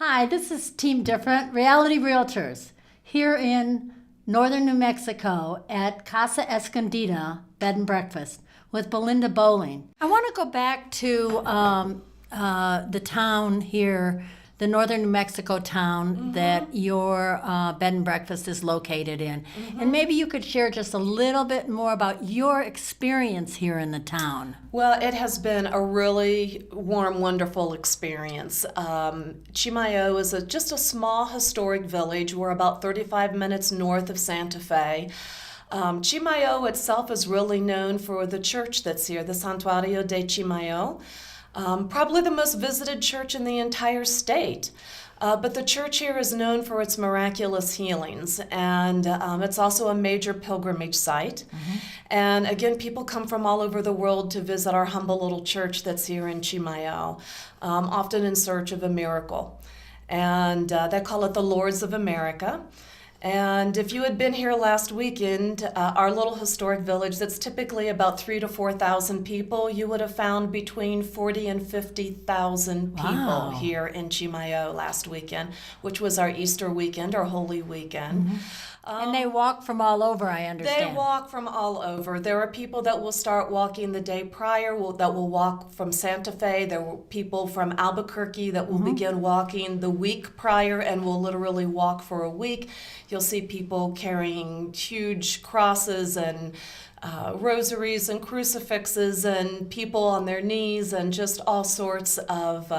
Hi, this is Team Different Reality Realtors here in northern New Mexico at Casa Escondida Bed and Breakfast with Belinda Bowling. I want to go back to the town here, the northern New Mexico town that your bed and breakfast is located in. And maybe you could share just a little bit more about your experience here in the town. Well, it has been a really warm, wonderful experience. Chimayo is just a small historic village. We're about 35 minutes north of Santa Fe. Chimayo itself is really known for the church that's here, the Santuario de Chimayo. Probably the most visited church in the entire state. But the church here is known for its miraculous healings, and it's also a major pilgrimage site. And again, people come from all over the world to visit our humble little church that's here in Chimayo, often in search of a miracle. And they call it the Lords of America. And if you had been here last weekend, our little historic village that's typically about 3,000 to 4,000 people, you would have found between 40 and 50,000 people Wow. here in Chimayo last weekend, which was our Easter weekend, our Holy Weekend. And they walk from all over, I They understand. walk from all over. There are people that will start walking the day prior that will walk from Santa Fe. There were people from Albuquerque that will begin walking the week prior and will literally walk for a week. You'll see people carrying huge crosses and rosaries and crucifixes and people on their knees and just all sorts of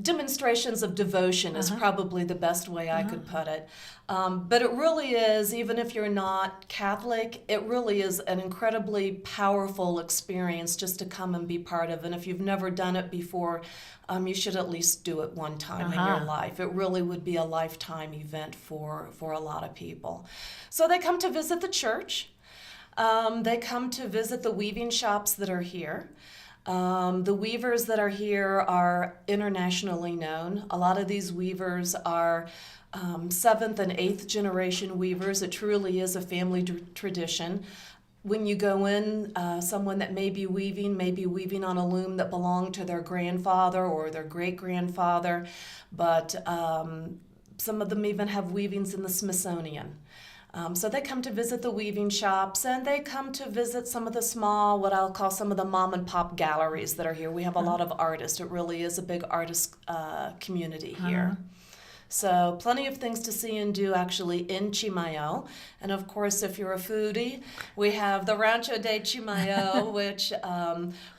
demonstrations of devotion is probably the best way I could put it. But it really is, even if you're not Catholic, it really is an incredibly powerful experience just to come and be part of. And if you've never done it before, you should at least do it one time in your life. It really would be a lifetime event for a lot of people. So they come to visit the church. They come to visit the weaving shops that are here. The weavers that are here are internationally known. A lot of these weavers are seventh and eighth generation weavers. It truly is a family tradition. When you go in, someone that may be weaving on a loom that belonged to their grandfather or their great-grandfather, but some of them even have weavings in the Smithsonian. So they come to visit the weaving shops, and they come to visit some of the small, what I'll call some of the mom and pop galleries that are here. We have a lot of artists. It really is a big artist community here. So plenty of things to see and do actually in Chimayo. And of course, if you're a foodie, we have the Rancho de Chimayo, which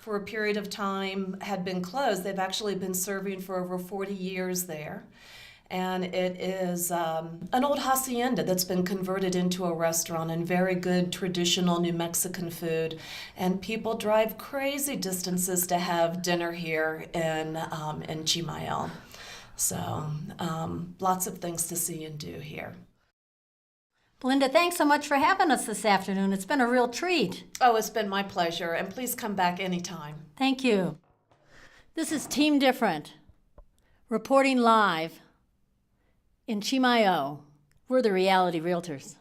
for a period of time had been closed. They've actually been serving for over 40 years there. And it is an old hacienda that's been converted into a restaurant and very good traditional New Mexican food. And people drive crazy distances to have dinner here in Chimayo. So lots of things to see and do here. Belinda, thanks so much for having us this afternoon. It's been a real treat. Oh, it's been my pleasure. And please come back anytime. Thank you. This is Team Different, reporting live in Chimayo. We're the Reality Realtors.